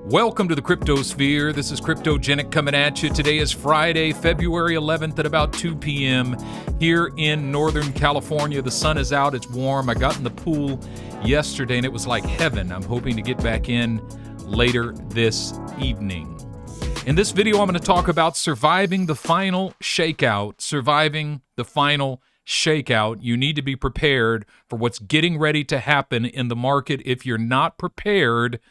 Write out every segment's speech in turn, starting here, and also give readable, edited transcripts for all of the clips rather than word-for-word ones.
Welcome to the Cryptosphere. This is Cryptogenic coming at you. Today is Friday, February 11th at about 2 p.m. here in Northern California. The sun is out. It's warm. I got in the pool yesterday and it was like heaven. I'm hoping to get back in later this evening. In this video, I'm going to talk about surviving the final shakeout. Surviving the final shakeout. You need to be prepared for what's getting ready to happen in the market. If you're not prepared,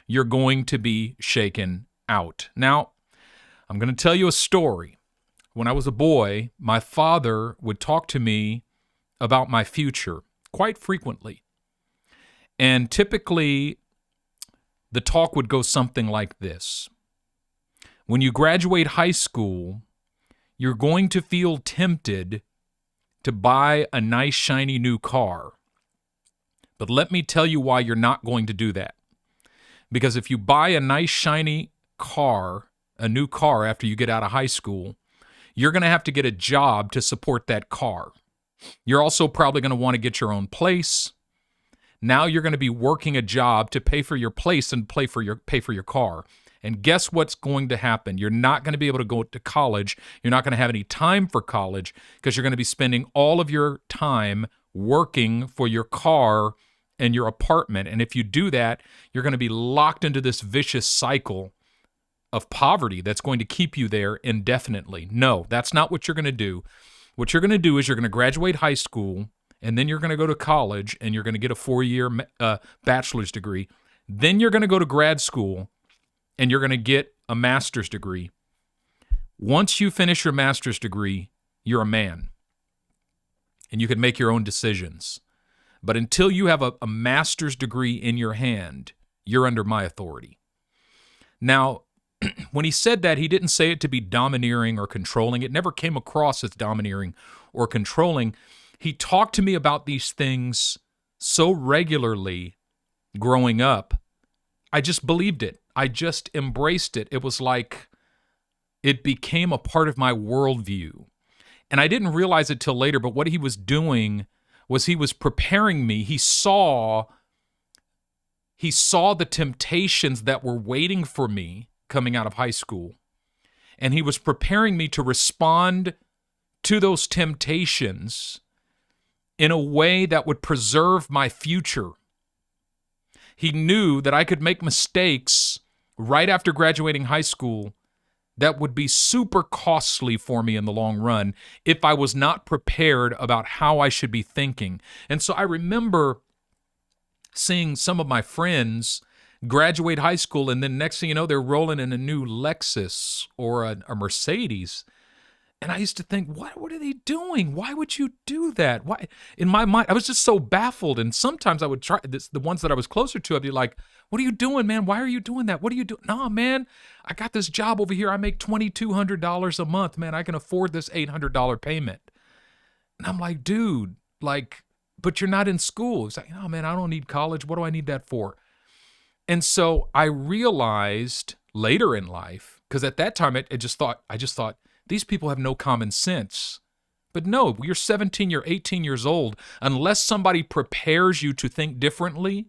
you're going to be shaken out. Now, I'm going to tell you a story. When I was a boy, my father would talk to me about my future quite frequently. And typically, the talk would go something like this. When you graduate high school, you're going to feel tempted to buy a nice, shiny new car. But let me tell you why you're not going to do that. Because if you buy a nice, shiny car, a new car after you get out of high school, you're going to have to get a job to support that car. You're also probably going to want to get your own place. Now you're going to be working a job to pay for your place and pay for your car. And guess what's going to happen? You're not going to be able to go to college. You're not going to have any time for college because you're going to be spending all of your time working for your car and your apartment. And if you do that, you're going to be locked into this vicious cycle of poverty that's going to keep you there indefinitely. No, that's not what you're going to do. What you're going to do is you're going to graduate high school, and then you're going to go to college, and you're going to get a 4-year bachelor's degree. Then you're going to go to grad school, and you're going to get a master's degree. Once you finish your master's degree, you're a man, and you can make your own decisions. But until you have a master's degree in your hand, you're under my authority. Now, when he said that, he didn't say it to be domineering or controlling. It never came across as domineering or controlling. He talked to me about these things so regularly growing up, I just believed it. I just embraced it. It was like it became a part of my worldview. And I didn't realize it till later, but what he was doing was he was preparing me. He saw the temptations that were waiting for me coming out of high school. And he was preparing me to respond to those temptations in a way that would preserve my future. He knew that I could make mistakes right after graduating high school that would be super costly for me in the long run if I was not prepared about how I should be thinking. And so I remember seeing some of my friends graduate high school, and then next thing you know, they're rolling in a new Lexus or a Mercedes. And I used to think, what are they doing? Why would you do that? Why? In my mind, I was just so baffled. And sometimes I would try this, the ones that I was closer to, I'd be like, what are you doing, man? Why are you doing that? What are you doing? No, man, I got this job over here. I make $2,200 a month, man. I can afford this $800 payment. And I'm like, dude, but you're not in school. It's like, no, man, I don't need college. What do I need that for? And so I realized later in life, because at that time, I just thought, these people have no common sense. But no, you're 17, you're 18 years old. Unless somebody prepares you to think differently,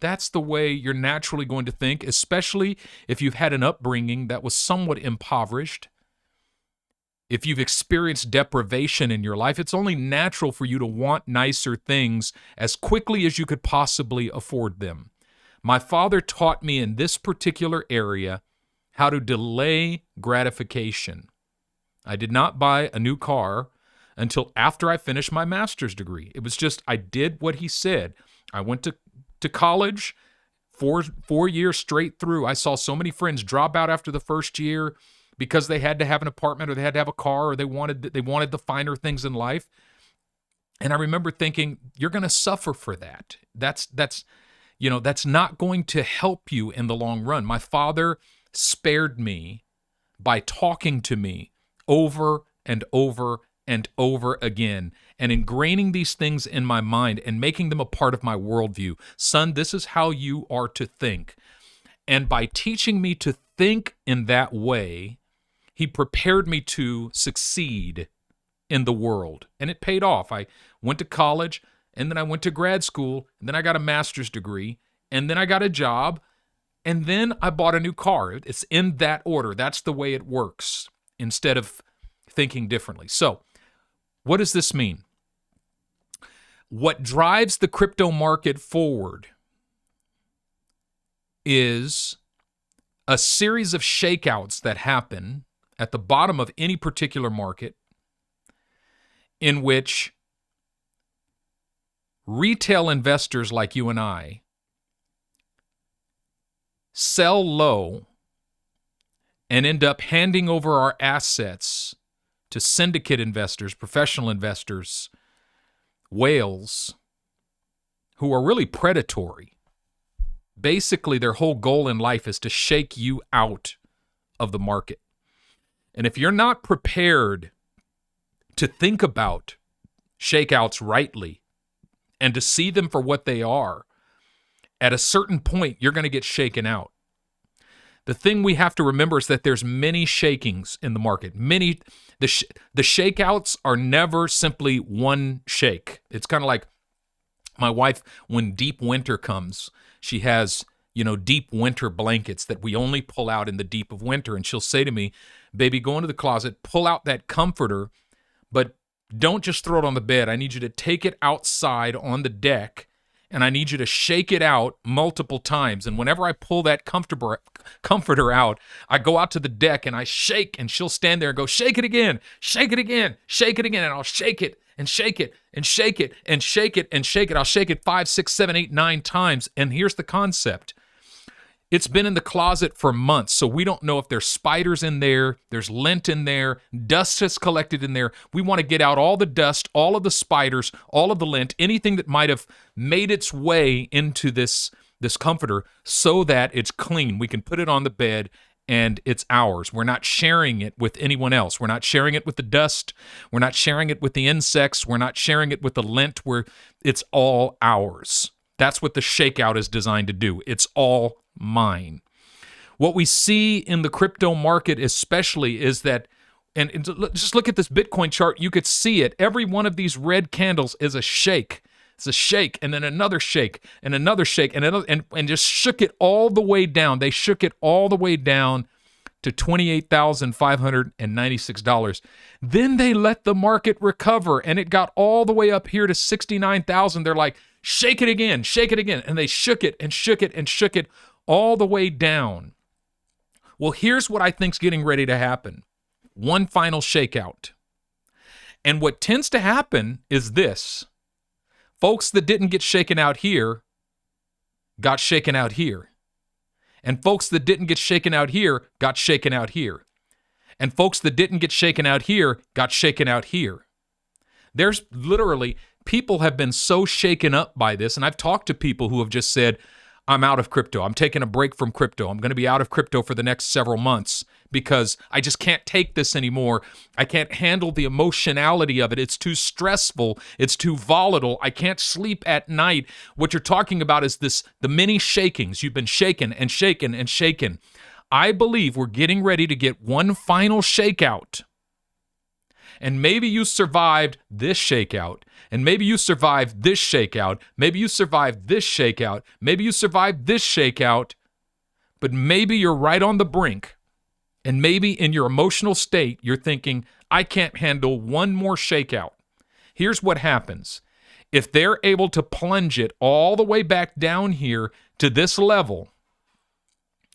that's the way you're naturally going to think, especially if you've had an upbringing that was somewhat impoverished. If you've experienced deprivation in your life, it's only natural for you to want nicer things as quickly as you could possibly afford them. My father taught me in this particular area how to delay gratification. I did not buy a new car until after I finished my master's degree. It was just, I did what he said. I went to college, four years straight through. I saw so many friends drop out after the first year because they had to have an apartment or they had to have a car or they wanted the finer things in life. And I remember thinking, you're going to suffer for that. That's not going to help you in the long run. My father spared me by talking to me over and over and over again and ingraining these things in my mind and making them a part of my worldview. Son, this is how you are to think. And by teaching me to think in that way, he prepared me to succeed in the world. And it paid off. I went to college, and then I went to grad school, and then I got a master's degree, and then I got a job. And then I bought a new car. It's in that order. That's the way it works, instead of thinking differently. So, what does this mean? What drives the crypto market forward is a series of shakeouts that happen at the bottom of any particular market, in which retail investors like you and I sell low and end up handing over our assets to syndicate investors, professional investors, whales, who are really predatory. Basically, their whole goal in life is to shake you out of the market. And if you're not prepared to think about shakeouts rightly and to see them for what they are, at a certain point, you're going to get shaken out. The thing we have to remember is that there's many shakings in the market. The shakeouts are never simply one shake. It's kind of like my wife, when deep winter comes, she has, deep winter blankets that we only pull out in the deep of winter. And she'll say to me, baby, go into the closet, pull out that comforter, but don't just throw it on the bed. I need you to take it outside on the deck, and I need you to shake it out multiple times. And whenever I pull that comforter out, I go out to the deck and I shake, and she'll stand there and go, shake it again, shake it again, shake it again. And I'll shake it and shake it and shake it and shake it and shake it. I'll shake it 5, 6, 7, 8, 9 times. And here's the concept. It's been in the closet for months, so we don't know if there's spiders in there, there's lint in there, dust has collected in there. We want to get out all the dust, all of the spiders, all of the lint, anything that might have made its way into this comforter, so that it's clean. We can put it on the bed and it's ours. We're not sharing it with anyone else. We're not sharing it with the dust. We're not sharing it with the insects. We're not sharing it with the lint. It's all ours. That's what the shakeout is designed to do. It's all mine. What we see in the crypto market especially is that, and just look at this Bitcoin chart, you could see it. Every one of these red candles is a shake. It's a shake, and then another shake, and another shake, and another, and just shook it all the way down. They shook it all the way down to $28,596. Then they let the market recover, and it got all the way up here to $69,000. They're like, shake it again, and they shook it and shook it and shook it all the way down. Well, here's what I think's getting ready to happen. One final shakeout. And what tends to happen is this. Folks that didn't get shaken out here got shaken out here. And folks that didn't get shaken out here got shaken out here. And folks that didn't get shaken out here got shaken out here. There's literally, people have been so shaken up by this, and I've talked to people who have just said, I'm out of crypto. I'm taking a break from crypto. I'm going to be out of crypto for the next several months because I just can't take this anymore. I can't handle the emotionality of it. It's too stressful. It's too volatile. I can't sleep at night. What you're talking about is the many shakings. You've been shaken and shaken and shaken. I believe we're getting ready to get one final shakeout. And maybe you survived this shakeout, and maybe you survived this shakeout, maybe you survived this shakeout, maybe you survived this shakeout, but maybe you're right on the brink, and maybe in your emotional state, you're thinking, I can't handle one more shakeout. Here's what happens. If they're able to plunge it all the way back down here to this level,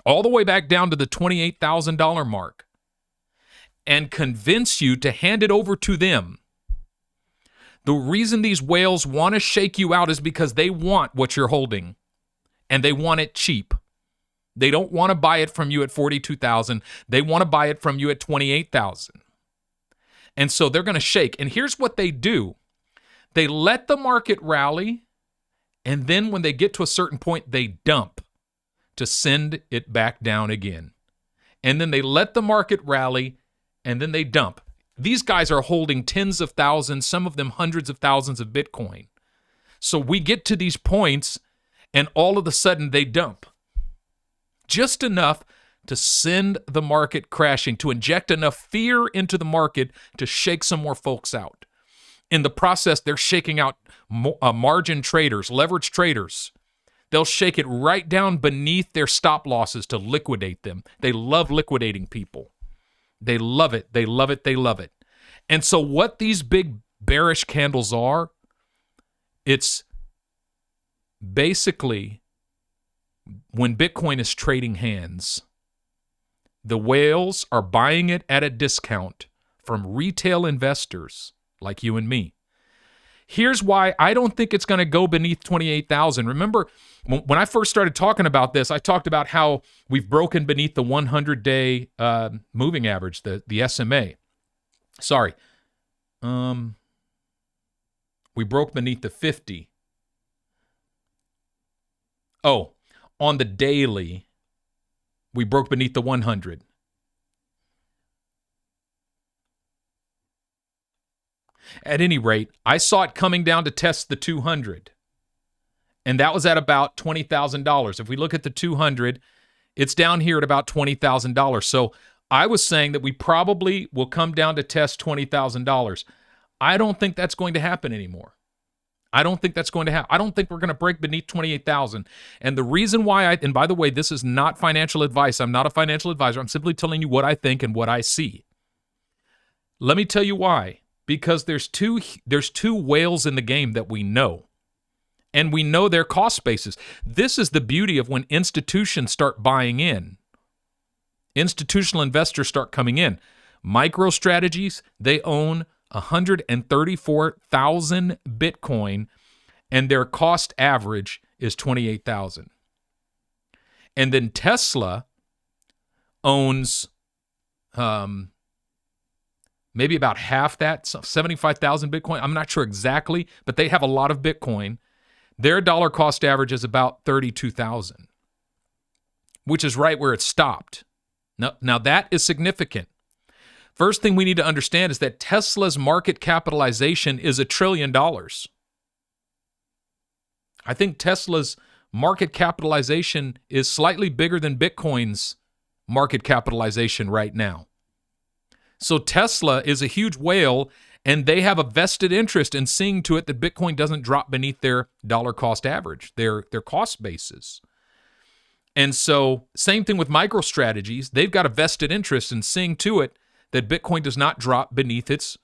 all the way back down to the $28,000 mark, and convince you to hand it over to them. The reason these whales want to shake you out is because they want what you're holding, and they want it cheap. They don't want to buy it from you at $42,000. They want to buy it from you at $28,000. And so they're going to shake. And here's what they do. They let the market rally, and then when they get to a certain point, they dump to send it back down again. And then they let the market rally, and then they dump. These guys are holding tens of thousands, some of them hundreds of thousands of Bitcoin. So we get to these points, and all of a sudden they dump. Just enough to send the market crashing, to inject enough fear into the market to shake some more folks out. In the process, they're shaking out margin traders, leverage traders. They'll shake it right down beneath their stop losses to liquidate them. They love liquidating people. They love it. They love it. They love it. And so what these big bearish candles are, it's basically when Bitcoin is trading hands, the whales are buying it at a discount from retail investors like you and me. Here's why I don't think it's going to go beneath 28,000. Remember, when I first started talking about this, I talked about how we've broken beneath the 100-day moving average, the SMA. Sorry. We broke beneath the 50. Oh, on the daily, we broke beneath the 100. At any rate, I saw it coming down to test the 200. And that was at about $20,000. If we look at the 200, it's down here at about $20,000. So I was saying that we probably will come down to test $20,000. I don't think that's going to happen anymore. I don't think that's going to happen. I don't think we're going to break beneath 28,000. And the reason why and by the way, this is not financial advice. I'm not a financial advisor. I'm simply telling you what I think and what I see. Let me tell you why. Because there's two whales in the game that we know. And we know their cost basis. This is the beauty of when institutions start buying in. Institutional investors start coming in. MicroStrategies, they own 134,000 Bitcoin, and their cost average is 28,000. And then Tesla owns maybe about half that, 75,000 Bitcoin. I'm not sure exactly, but they have a lot of Bitcoin. Their dollar cost average is about 32,000, which is right where it stopped. Now that is significant. First thing we need to understand is that Tesla's market capitalization is $1 trillion. I think Tesla's market capitalization is slightly bigger than Bitcoin's market capitalization right now. So Tesla is a huge whale, and they have a vested interest in seeing to it that Bitcoin doesn't drop beneath their dollar cost average, their cost basis. And so same thing with MicroStrategies. They've got a vested interest in seeing to it that Bitcoin does not drop beneath its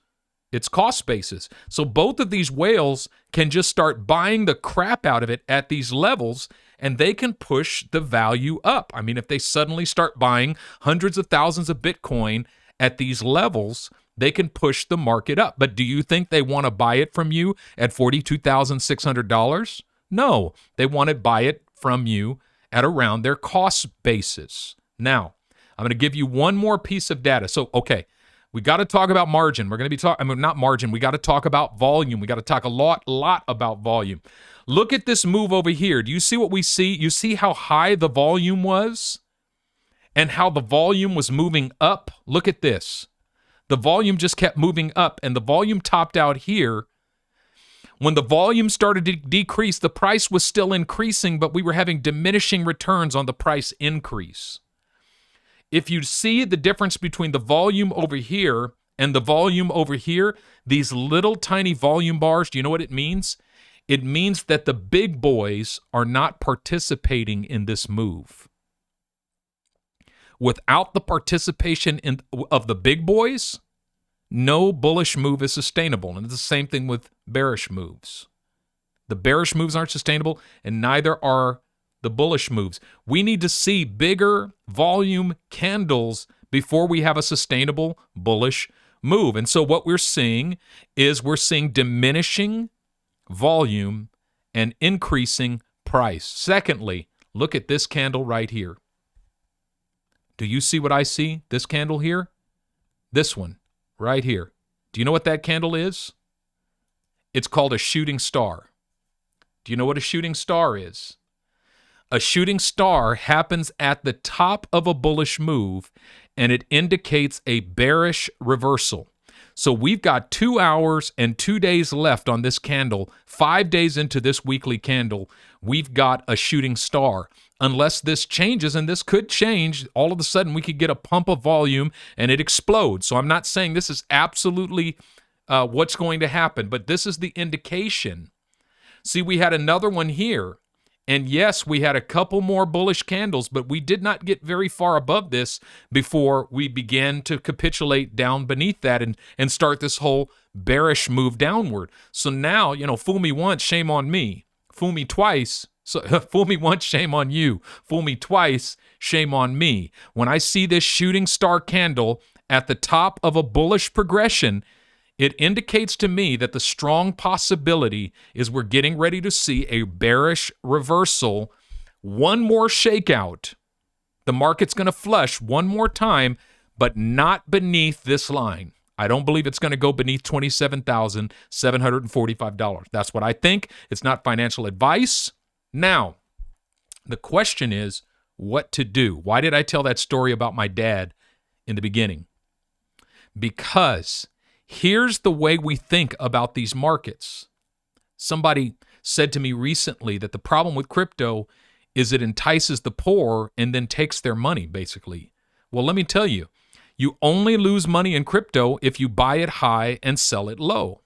cost basis. So both of these whales can just start buying the crap out of it at these levels, and they can push the value up. I mean, if they suddenly start buying hundreds of thousands of Bitcoin at these levels, they can push the market up. But do you think they want to buy it from you at $42,600? No, they want to buy it from you at around their cost basis. Now, I'm going to give you one more piece of data. So, okay, we got to talk about margin. We're going to be talking, not margin. We got to talk about volume. We got to talk a lot about volume. Look at this move over here. Do you see what we see? You see how high the volume was and how the volume was moving up? Look at this. The volume just kept moving up, and the volume topped out here. When the volume started to decrease, the price was still increasing, but we were having diminishing returns on the price increase. If you see the difference between the volume over here and the volume over here, these little tiny volume bars, do you know what it means? It means that the big boys are not participating in this move. Without the participation of the big boys, no bullish move is sustainable. And it's the same thing with bearish moves. The bearish moves aren't sustainable, and neither are the bullish moves. We need to see bigger volume candles before we have a sustainable bullish move. And so what we're seeing is diminishing volume and increasing price. Secondly, look at this candle right here. Do you see what I see? This candle here? This one right here. Do you know what that candle is? It's called a shooting star. Do you know what a shooting star is? A shooting star happens at the top of a bullish move, and it indicates a bearish reversal. So we've got 2 hours and 2 days left on this candle. 5 days into this weekly candle, we've got a shooting star. Unless this changes, and this could change, all of a sudden we could get a pump of volume and it explodes. So I'm not saying this is absolutely what's going to happen, but this is the indication. See, we had another one here. And yes, we had a couple more bullish candles, but we did not get very far above this before we began to capitulate down beneath that and start this whole bearish move downward. So now, fool me once, shame on me. Fool me twice, so fool me once, shame on you. Fool me twice, shame on me. When I see this shooting star candle at the top of a bullish progression, it indicates to me that the strong possibility is we're getting ready to see a bearish reversal, one more shakeout. The market's going to flush one more time, but not beneath this line. I don't believe it's going to go beneath $27,745. That's what I think. It's not financial advice. Now, the question is what to do. Why did I tell that story about my dad in the beginning? Because here's the way we think about these markets. Somebody said to me recently that the problem with crypto is it entices the poor and then takes their money, basically. Well, let me tell you, you only lose money in crypto if you buy it high and sell it low.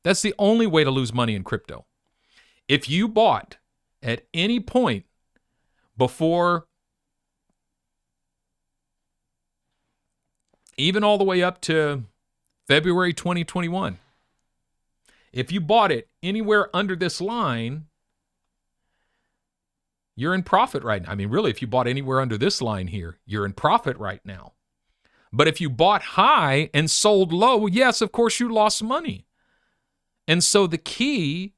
That's the only way to lose money in crypto. If you bought at any point before, even all the way up to February 2021. If you bought it anywhere under this line, you're in profit right now. I mean, really, if you bought anywhere under this line here, you're in profit right now. But if you bought high and sold low, yes, of course, you lost money. And so the key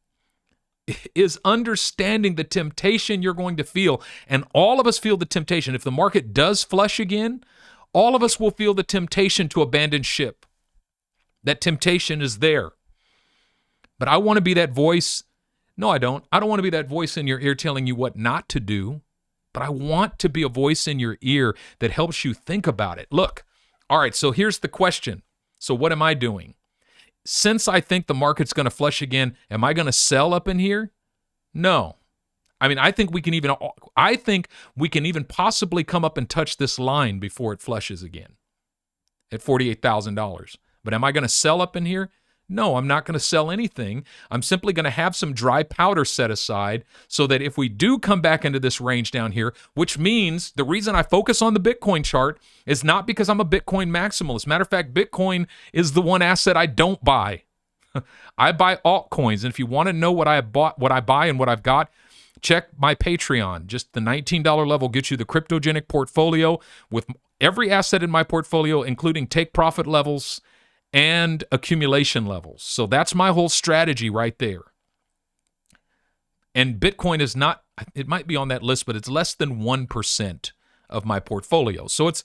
is understanding the temptation you're going to feel. And all of us feel the temptation. If the market does flush again, all of us will feel the temptation to abandon ship. That temptation is there. But I want to be that voice. No, I don't. I don't want to be that voice in your ear telling you what not to do. But I want to be a voice in your ear that helps you think about it. Look, all right, so here's the question. So what am I doing? Since I think the market's going to flush again, am I going to sell up in here? No. I mean, I think we can even possibly come up and touch this line before it flushes again at $48,000. But am I going to sell up in here? No, I'm not going to sell anything. I'm simply going to have some dry powder set aside so that if we do come back into this range down here, which means the reason I focus on the Bitcoin chart is not because I'm a Bitcoin maximalist. Matter of fact, Bitcoin is the one asset I don't buy. I buy altcoins. And if you want to know what I buy and what I've got, check my Patreon. Just the $19 level gets you the cryptogenic portfolio with every asset in my portfolio, including take profit levels and accumulation levels. So that's my whole strategy right there. And Bitcoin is not, it might be on that list, but it's less than 1% of my portfolio. So it's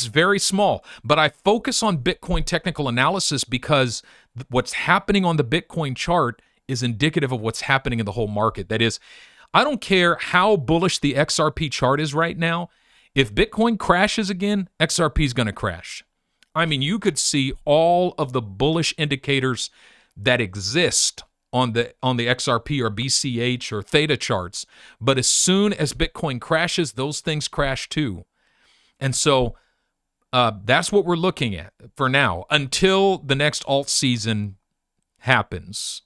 very small. But I focus on Bitcoin technical analysis because what's happening on the Bitcoin chart is indicative of what's happening in the whole market. That is, I don't care how bullish the XRP chart is right now. If Bitcoin crashes again, XRP is going to crash. I mean, you could see all of the bullish indicators that exist on the XRP or BCH or Theta charts. But as soon as Bitcoin crashes, those things crash too. And so that's what we're looking at for now until the next alt season happens.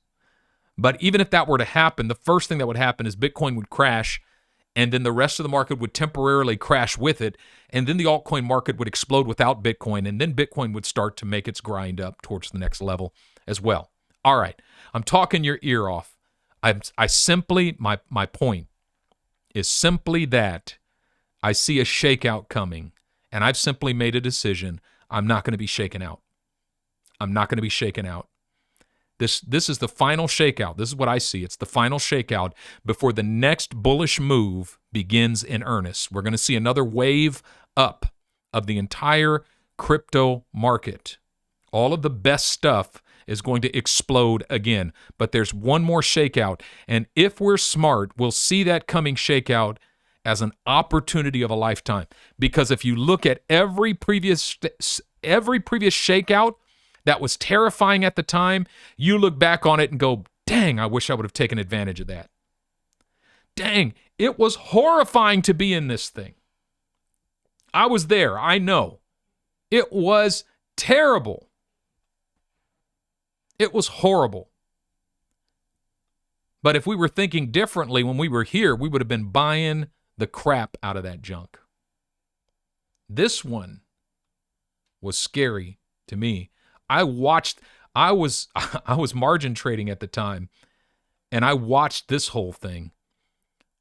But even if that were to happen, the first thing that would happen is Bitcoin would crash, and then the rest of the market would temporarily crash with it, and then the altcoin market would explode without Bitcoin, and then Bitcoin would start to make its grind up towards the next level as well. All right, I'm talking your ear off. My point is simply that I see a shakeout coming, and I've simply made a decision. I'm not going to be shaken out. I'm not going to be shaken out. This is the final shakeout. This is what I see. It's the final shakeout before the next bullish move begins in earnest. We're going to see another wave up of the entire crypto market. All of the best stuff is going to explode again. But there's one more shakeout. And if we're smart, we'll see that coming shakeout as an opportunity of a lifetime. Because if you look at every previous shakeout, that was terrifying at the time, you look back on it and go, dang, I wish I would have taken advantage of that. Dang, it was horrifying to be in this thing. I was there, I know. It was terrible. It was horrible. But if we were thinking differently when we were here, we would have been buying the crap out of that junk. This one was scary to me. I was margin trading at the time, and I watched this whole thing.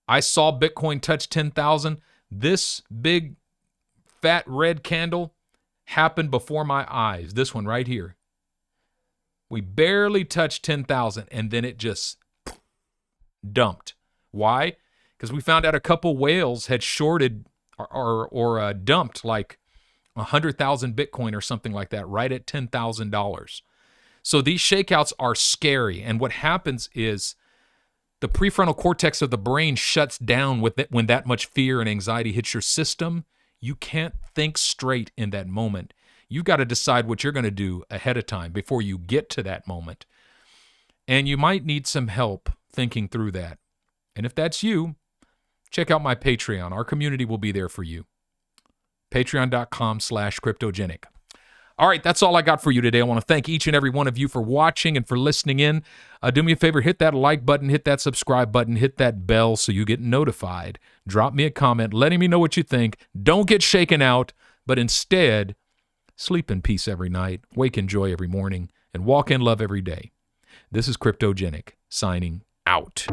I saw Bitcoin touch 10,000. This big fat red candle happened before my eyes. This one right here. We barely touched 10,000, and then it just dumped. Why? Because we found out a couple whales had shorted or dumped like 100,000 Bitcoin or something like that right at $10,000. So these shakeouts are scary. And what happens is the prefrontal cortex of the brain shuts down when that much fear and anxiety hits your system. You can't think straight in that moment. You've got to decide what you're going to do ahead of time before you get to that moment. And you might need some help thinking through that. And if that's you, check out my Patreon. Our community will be there for you. Patreon.com/cryptogenic. All right, that's all I got for you today. I want to thank each and every one of you for watching and for listening in. Do me a favor, hit that like button, hit that subscribe button, hit that bell so you get notified. Drop me a comment letting me know what you think. Don't get shaken out, but instead, sleep in peace every night, wake in joy every morning, and walk in love every day. This is Cryptogenic, signing out.